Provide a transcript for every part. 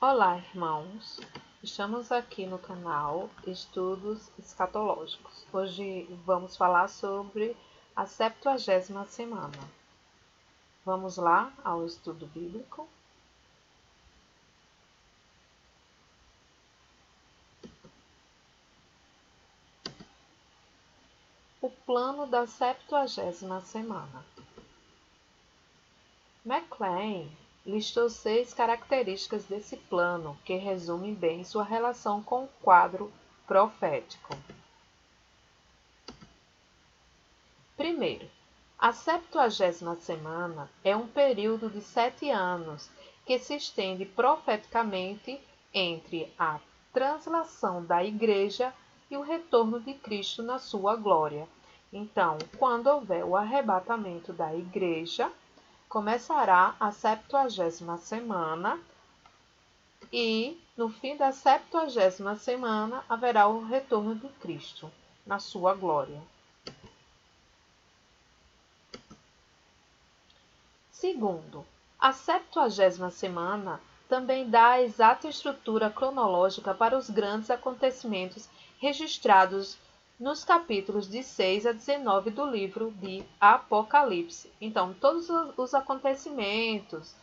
Olá, irmãos! Estamos aqui no canal Estudos Escatológicos. Hoje vamos falar sobre a 70ª semana. Vamos lá ao estudo bíblico. O plano da 70ª semana. McLean listou 6 características desse plano que resumem bem sua relação com o quadro profético. Primeiro, a 70ª semana é um período de 7 anos que se estende profeticamente entre a translação da Igreja e o retorno de Cristo na sua glória. Então, quando houver o arrebatamento da Igreja, começará a 70ª semana e, no fim da 70ª semana, haverá o retorno de Cristo na sua glória. Segundo, a 70ª semana também dá a exata estrutura cronológica para os grandes acontecimentos registrados nos capítulos de 6 a 19 do livro de Apocalipse. Então, todos os acontecimentos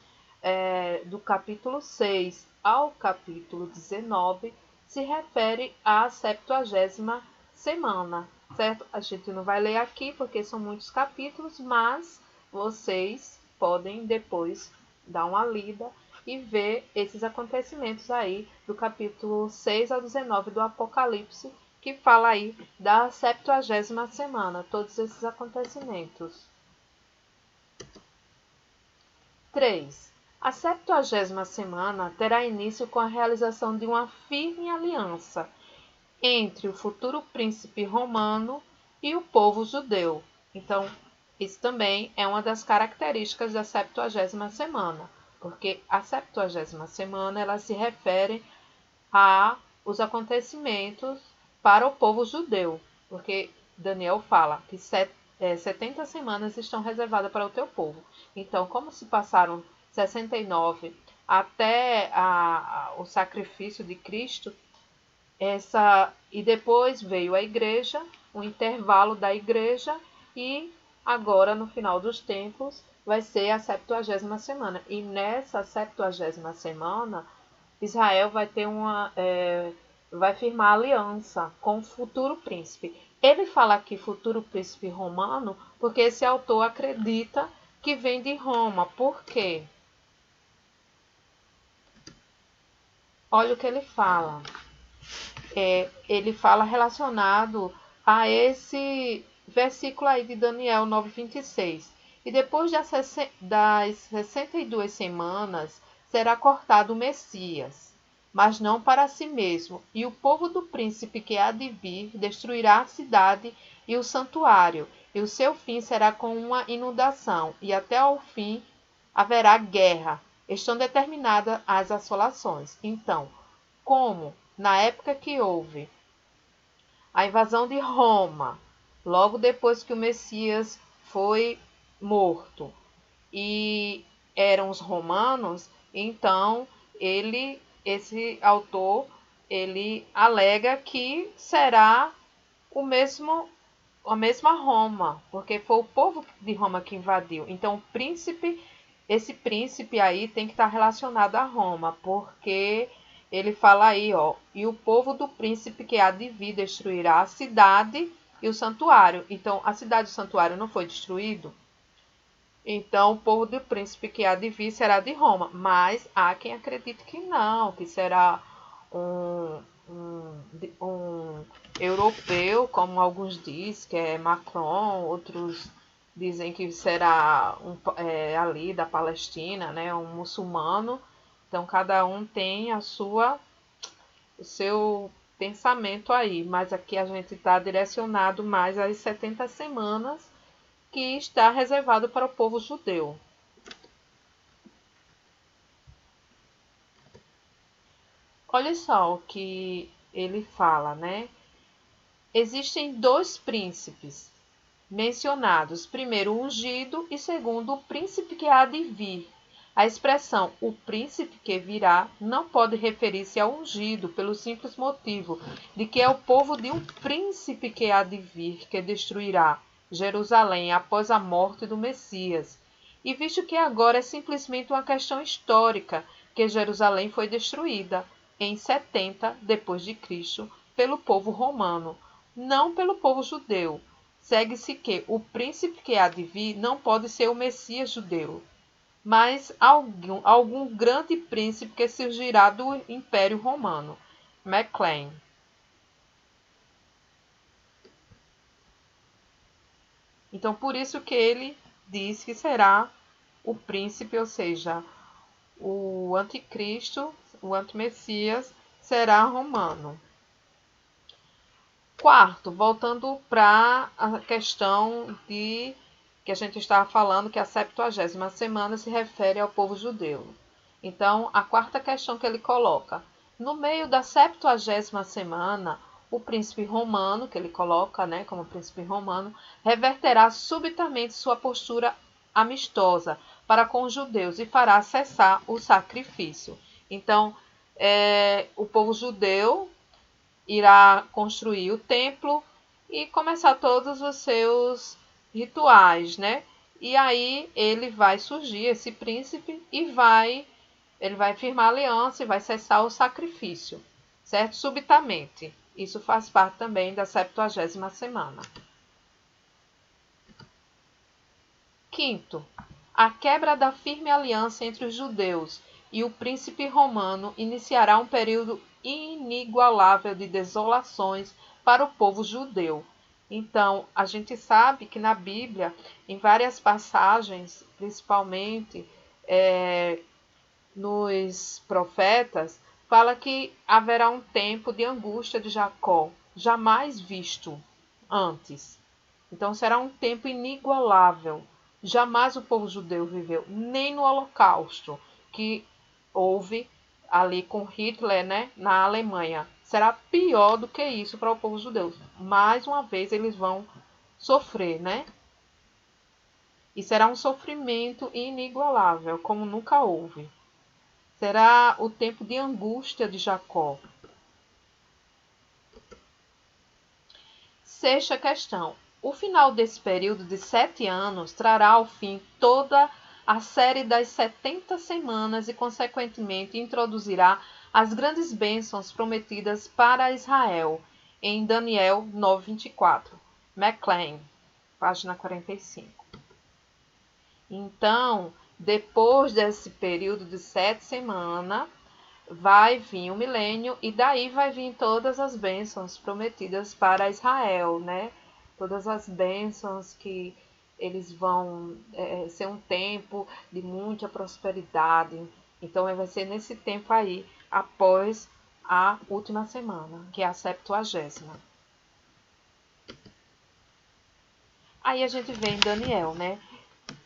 do capítulo 6 ao capítulo 19 se refere à 70ª semana, certo? A gente não vai ler aqui porque são muitos capítulos, mas vocês podem depois dar uma lida e ver esses acontecimentos aí do capítulo 6 ao 19 do Apocalipse, que fala aí da 70ª semana, todos esses acontecimentos. 3. A 70ª semana terá início com a realização de uma firme aliança entre o futuro príncipe romano e o povo judeu. Então, isso também é uma das características da 70ª semana, porque a 70ª semana ela se refere aos acontecimentos para o povo judeu, porque Daniel fala que 70 semanas estão reservadas para o teu povo. Então, como se passaram 69 até o sacrifício de Cristo, e depois veio a igreja, o intervalo da igreja, e agora no final dos tempos vai ser a 70ª semana. E nessa 70ª semana, Israel vai ter vai firmar aliança com o futuro príncipe. Ele fala aqui futuro príncipe romano porque esse autor acredita que vem de Roma. Por quê? Olha o que ele fala. Ele fala relacionado a esse versículo aí de Daniel 9:26. E depois das 62 semanas será cortado o Messias, mas não para si mesmo. E o povo do príncipe que há de vir destruirá a cidade e o santuário, e o seu fim será com uma inundação, e até ao fim haverá guerra. Estão determinadas as assolações. Então, como na época que houve a invasão de Roma, logo depois que o Messias foi morto, e eram os romanos, então esse autor, ele alega que será a mesma Roma, porque foi o povo de Roma que invadiu. Então esse príncipe aí tem que estar relacionado a Roma, porque ele fala aí, ó, e o povo do príncipe que há de vir destruirá a cidade e o santuário. Então, a cidade e o santuário não foi destruído? Então, o povo do príncipe que há de vir será de Roma. Mas há quem acredite que não, que será um europeu, como alguns dizem, que é Macron, outros dizem que será ali da Palestina, né, um muçulmano. Então, cada um tem o seu pensamento aí, mas aqui a gente está direcionado mais às 70 semanas que está reservado para o povo judeu. Olha só o que ele fala, né? Existem 2 príncipes mencionados, primeiro o ungido e segundo o príncipe que há de vir. A expressão "o príncipe que virá" não pode referir-se ao ungido, pelo simples motivo de que é o povo de um príncipe que há de vir, que destruirá Jerusalém após a morte do Messias. E visto que agora é simplesmente uma questão histórica, que Jerusalém foi destruída em 70 depois de Cristo pelo povo romano, não pelo povo judeu. Segue-se que o príncipe que há de vir não pode ser o Messias judeu, mas algum grande príncipe que surgirá do Império Romano. MacLean. Então, por isso que ele diz que será o príncipe, ou seja, o anticristo, o antimessias, será romano. Quarto, voltando para a questão de que a gente estava falando, que a 70ª semana se refere ao povo judeu. Então, a quarta questão que ele coloca: no meio da 70ª semana, o príncipe romano, que ele coloca, né, como príncipe romano, reverterá subitamente sua postura amistosa para com os judeus e fará cessar o sacrifício. Então, o povo judeu irá construir o templo e começar todos os seus rituais, né? E aí ele vai surgir, esse príncipe, e ele vai firmar aliança e vai cessar o sacrifício, certo? Subitamente. Isso faz parte também da 70ª semana. Quinto, a quebra da firme aliança entre os judeus e o príncipe romano iniciará um período inigualável de desolações para o povo judeu. Então, a gente sabe que na Bíblia, em várias passagens, principalmente nos profetas, fala que haverá um tempo de angústia de Jacó, jamais visto antes. Então, será um tempo inigualável. Jamais o povo judeu viveu, nem no Holocausto, que houve ali com Hitler, né, na Alemanha. Será pior do que isso para o povo judeu. Mais uma vez eles vão sofrer, né? E será um sofrimento inigualável, como nunca houve. Será o tempo de angústia de Jacó. Sexta questão. O final desse período de 7 anos trará ao fim toda a série das 70 semanas e, consequentemente, introduzirá as grandes bênçãos prometidas para Israel, em Daniel 9:24. MacLean, página 45. Então, depois desse período de 7 semanas, vai vir o milênio e daí vai vir todas as bênçãos prometidas para Israel, né? Todas as bênçãos que eles vão ser um tempo de muita prosperidade. Então vai ser nesse tempo aí, após a última semana, que é a 70ª. Aí a gente vê em Daniel, né?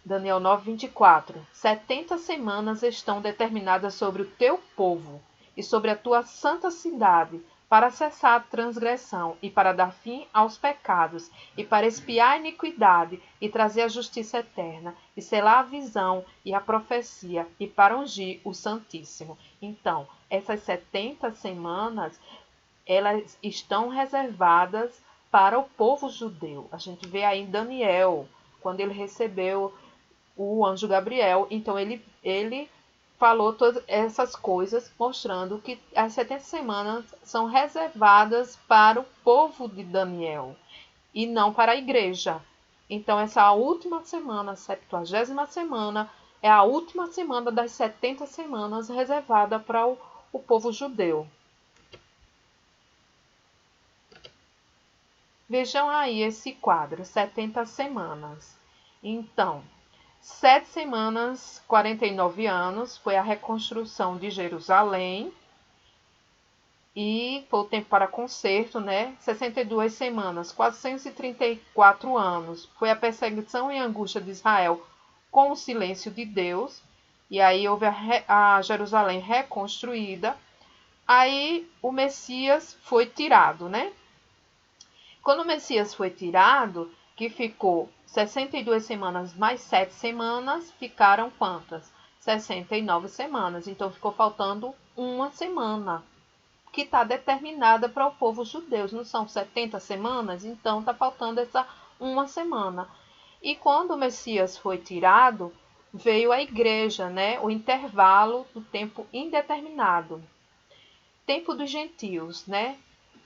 Daniel 9:24. 70 semanas estão determinadas sobre o teu povo e sobre a tua santa cidade, para cessar a transgressão e para dar fim aos pecados, e para expiar a iniquidade e trazer a justiça eterna, e selar a visão e a profecia, e para ungir o Santíssimo. Então, essas 70 semanas, elas estão reservadas para o povo judeu. A gente vê aí em Daniel, quando ele recebeu o anjo Gabriel, então ele falou todas essas coisas, mostrando que as 70 semanas são reservadas para o povo de Daniel e não para a igreja. Então, essa última semana, a 70ª semana, é a última semana das 70 semanas reservada para o povo judeu. Vejam aí esse quadro, 70 semanas. Então, 7 semanas, 49 anos, foi a reconstrução de Jerusalém. E foi o tempo para conserto, né? 62 semanas, 434 anos, foi a perseguição e angústia de Israel com o silêncio de Deus. E aí houve a Jerusalém reconstruída. Aí o Messias foi tirado, né? Quando o Messias foi tirado, que ficou 62 semanas mais 7 semanas, ficaram quantas? 69 semanas. Então ficou faltando uma semana, que está determinada para o povo judeu. Não são 70 semanas? Então está faltando essa uma semana. E quando o Messias foi tirado, veio a igreja, né? O intervalo do tempo indeterminado. Tempo dos gentios, né?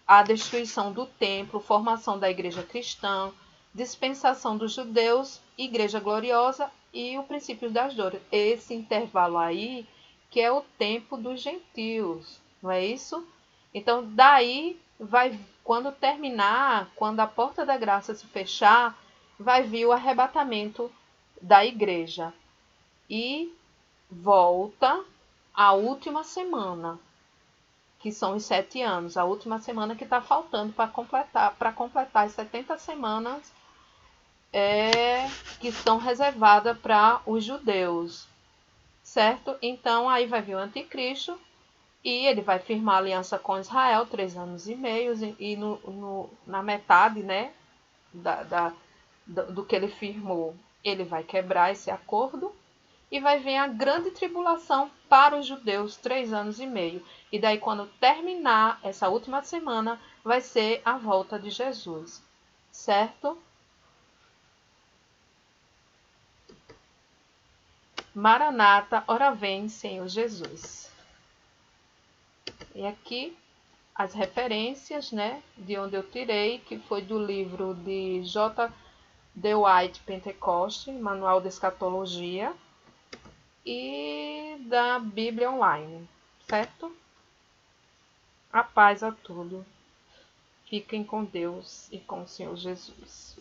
A destruição do templo, formação da igreja cristã, dispensação dos judeus, igreja gloriosa e o princípio das dores. Esse intervalo aí, que é o tempo dos gentios, não é isso? Então, daí vai, quando terminar, quando a porta da graça se fechar, vai vir o arrebatamento da igreja. E volta a última semana, que são os 7 anos, a última semana que está faltando para completar as 70 semanas que estão reservadas para os judeus, certo? Então aí vai vir o anticristo e ele vai firmar aliança com Israel 3 anos e meio, e na metade, né, do que ele firmou, ele vai quebrar esse acordo. E vai vir a grande tribulação para os judeus, 3 anos e meio. E daí, quando terminar essa última semana, vai ser a volta de Jesus. Certo? Maranata, ora vem, Senhor Jesus. E aqui as referências, né, de onde eu tirei, que foi do livro de J. D. White Pentecoste, Manual de Escatologia, e da Bíblia Online, certo? A paz a tudo. Fiquem com Deus e com o Senhor Jesus.